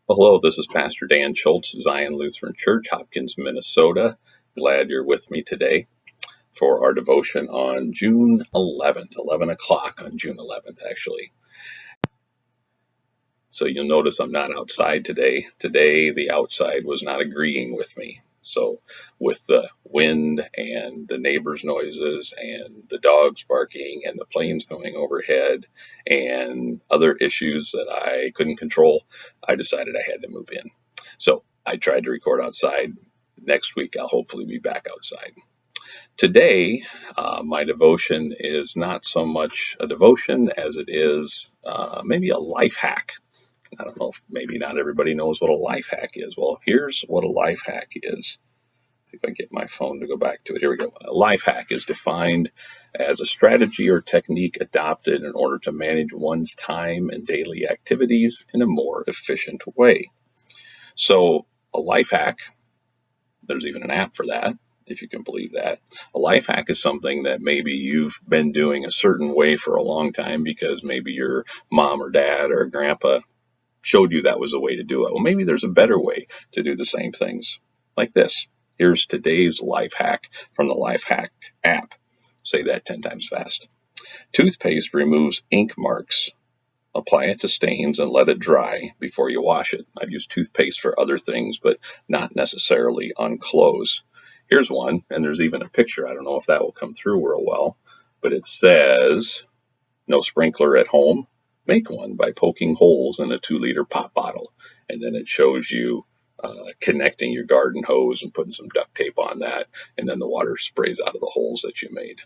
Well, hello, this is Pastor Dan Schultz, Zion Lutheran Church, Hopkins, Minnesota. Glad you're with me today for our devotion on June 11th, 11 o'clock on June 11th, actually. So you'll notice I'm not outside today. Today, the outside was not agreeing with me. So, with the wind and the neighbors' noises and the dogs barking and the planes going overhead and other issues that I couldn't control, I decided I had to move in. So, I tried to record outside. Next week, I'll hopefully be back outside. Today, my devotion is not so much a devotion as it is maybe a life hack. I don't know if maybe not everybody knows what a life hack is. Well, here's what a life hack is. See if I can get my phone to go back to it. Here we go. A life hack is defined as a strategy or technique adopted in order to manage one's time and daily activities in a more efficient way. So, a life hack, there's even an app for that, if you can believe that. A life hack is something that maybe you've been doing a certain way for a long time because maybe your mom or dad or grandpa showed you that was a way to do it. Well, maybe there's a better way to do the same things, like this. Here's today's life hack from the Life Hack app. Say that 10 times fast. Toothpaste removes ink marks. Apply it to stains and let it dry before you wash it. I've used toothpaste for other things, but not necessarily on clothes. Here's one, and there's even a picture. I don't know if that will come through real well, but it says, no sprinkler at home? Make one by poking holes in a 2-liter pop bottle. And then it shows you connecting your garden hose and putting some duct tape on that. And then the water sprays out of the holes that you made.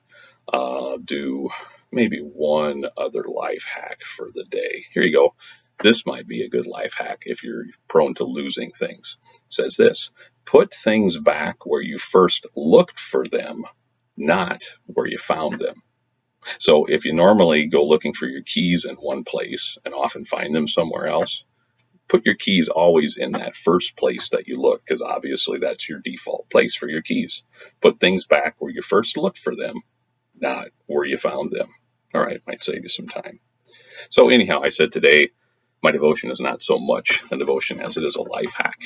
Do maybe one other life hack for the day. Here you go. This might be a good life hack if you're prone to losing things. It says this: put things back where you first looked for them, not where you found them. So if you normally go looking for your keys in one place and often find them somewhere else, put your keys always in that first place that you look, because obviously that's your default place for your keys. Put things back where you first looked for them, not where you found them. All right, might save you some time. So anyhow, I said today my devotion is not so much a devotion as it is a life hack.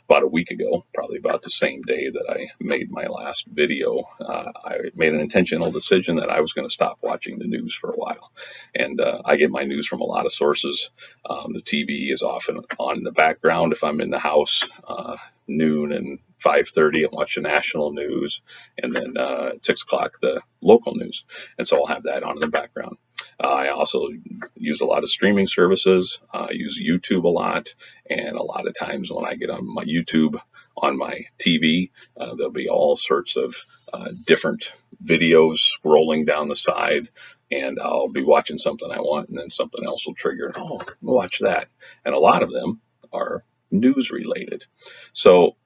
About a week ago, probably about the same day that I made my last video, I made an intentional decision that I was going to stop watching the news for a while. And I get my news from a lot of sources. The TV is often on in the background if I'm in the house. Noon and 5:30, I watch the national news, and then at 6 o'clock, the local news. And so I'll have that on in the background. I also use a lot of streaming services. I use YouTube a lot, and a lot of times when I get on my YouTube on my TV, there'll be all sorts of different videos scrolling down the side, and I'll be watching something I want, and then something else will trigger, oh, watch that. And a lot of them are news related. So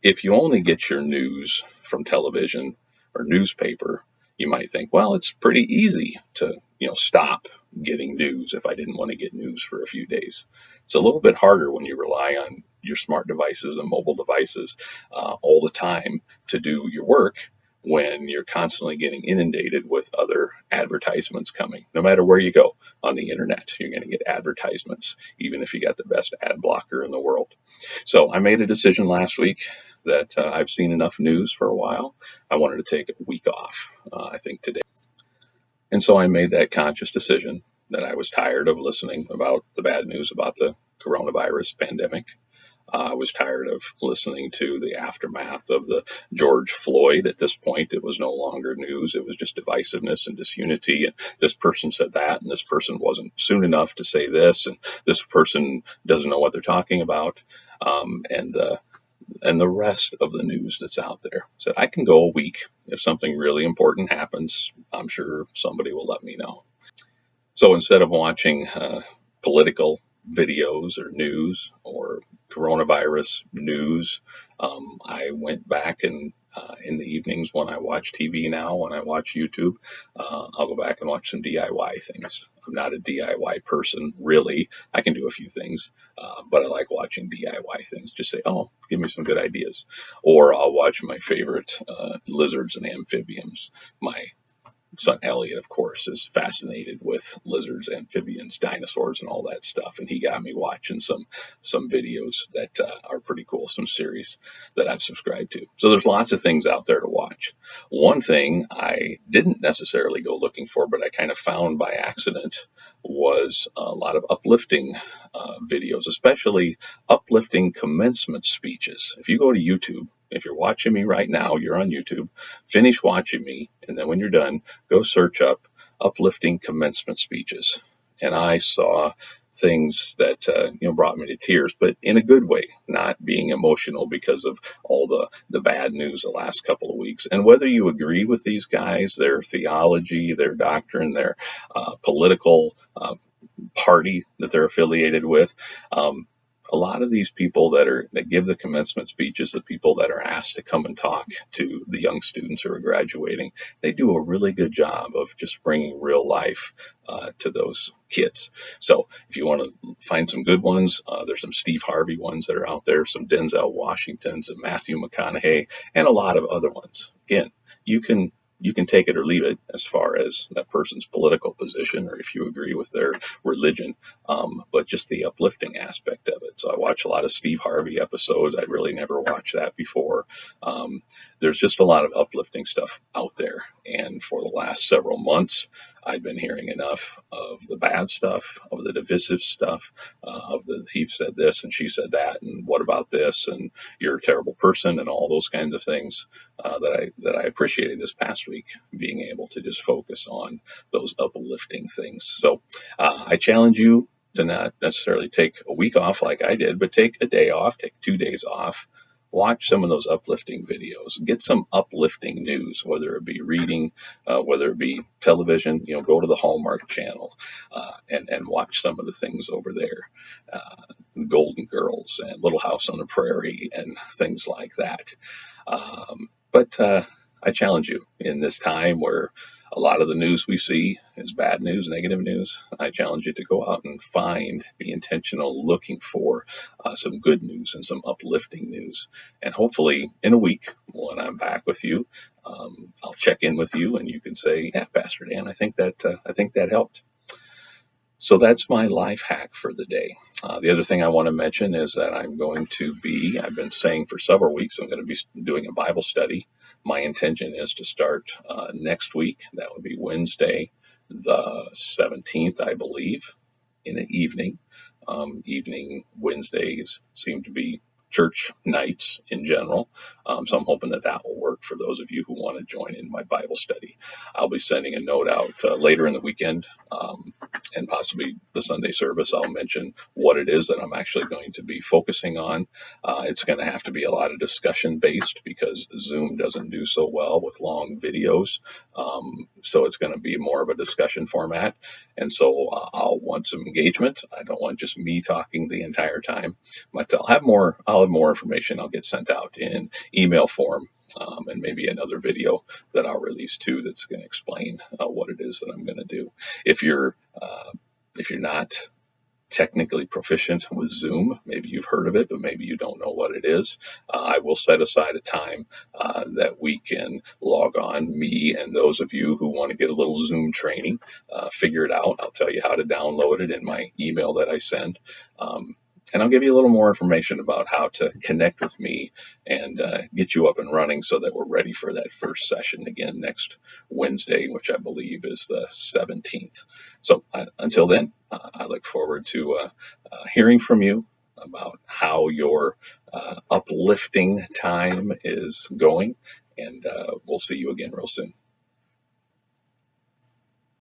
if you only get your news from television or newspaper, you might think, well, it's pretty easy to, stop getting news if I didn't want to get news for a few days. It's a little bit harder when you rely on your smart devices and mobile devices all the time to do your work, when you're constantly getting inundated with other advertisements coming. No matter where you go on the internet, you're going to get advertisements, even if you got the best ad blocker in the world. So I made a decision last week that I've seen enough news for a while. I wanted to take a week off, I think today. And so I made that conscious decision that I was tired of listening about the bad news about the coronavirus pandemic. I was tired of listening to the aftermath of the George Floyd. At this point, it was no longer news. It was just divisiveness and disunity. And this person said that, and this person wasn't soon enough to say this, and this person doesn't know what they're talking about. And the rest of the news that's out there. So I can go a week. If something really important happens, I'm sure somebody will let me know. So instead of watching political videos or news or coronavirus news, I went back and in the evenings when I watch TV now, when I watch YouTube, I'll go back and watch some DIY things. I'm not a DIY person, really. I can do a few things, but I like watching DIY things. Just say, oh, give me some good ideas. Or I'll watch my favorite lizards and amphibians, my son Elliot, of course, is fascinated with lizards, amphibians, dinosaurs, and all that stuff. And he got me watching some videos that are pretty cool, some series that I've subscribed to. So there's lots of things out there to watch. One thing I didn't necessarily go looking for, but I kind of found by accident, was a lot of uplifting videos, especially uplifting commencement speeches. If you go to YouTube, if you're watching me right now, you're on YouTube, finish watching me, and then when you're done, go search up uplifting commencement speeches. And I saw things that brought me to tears, but in a good way, not being emotional because of all the bad news the last couple of weeks. And whether you agree with these guys, their theology, their doctrine, their political party that they're affiliated with. A lot of these people that give the commencement speeches, the people that are asked to come and talk to the young students who are graduating, they do a really good job of just bringing real life to those kids. So if you want to find some good ones, there's some Steve Harvey ones that are out there, some Denzel Washingtons, some Matthew McConaughey, and a lot of other ones. Again, you can take it or leave it as far as that person's political position or if you agree with their religion, but just the uplifting aspect of it. So I watch a lot of Steve Harvey episodes. I'd really never watched that before. There's just a lot of uplifting stuff out there. And for the last several months, I've been hearing enough of the bad stuff, of the divisive stuff, of the he said this and she said that, and what about this, and you're a terrible person, and all those kinds of things that I appreciated this past week, being able to just focus on those uplifting things. So I challenge you to not necessarily take a week off like I did, but take a day off, take 2 days off. Watch some of those uplifting videos. Get some uplifting news, whether it be reading, whether it be television. Go to the Hallmark Channel and watch some of the things over there. Golden Girls and Little House on the Prairie and things like that. But I challenge you in this time where a lot of the news we see is bad news, negative news. I challenge you to go out and be intentional, looking for some good news and some uplifting news. And hopefully in a week, when I'm back with you, I'll check in with you and you can say, yeah, Pastor Dan, I think that helped. So that's my life hack for the day. The other thing I want to mention is that I've been saying for several weeks, I'm going to be doing a Bible study. My intention is to start next week. That would be Wednesday, the 17th, I believe, in the evening. Evening Wednesdays seem to be church nights in general. So I'm hoping that will work for those of you who want to join in my Bible study. I'll be sending a note out later in the weekend, and possibly the Sunday service. I'll mention what it is that I'm actually going to be focusing on. It's going to have to be a lot of discussion based because Zoom doesn't do so well with long videos. So it's going to be more of a discussion format. And so I'll want some engagement. I don't want just me talking the entire time, but I'll have more information. I'll get sent out in email form, and maybe another video that I'll release too that's going to explain what it is that I'm going to do. If you're not technically proficient with Zoom, maybe you've heard of it, but maybe you don't know what it is, I will set aside a time that we can log on, me and those of you who want to get a little Zoom training, figure it out. I'll tell you how to download it in my email that I send. And I'll give you a little more information about how to connect with me and get you up and running so that we're ready for that first session again next Wednesday, which I believe is the 17th. So until then, I look forward to hearing from you about how your uplifting time is going. And we'll see you again real soon.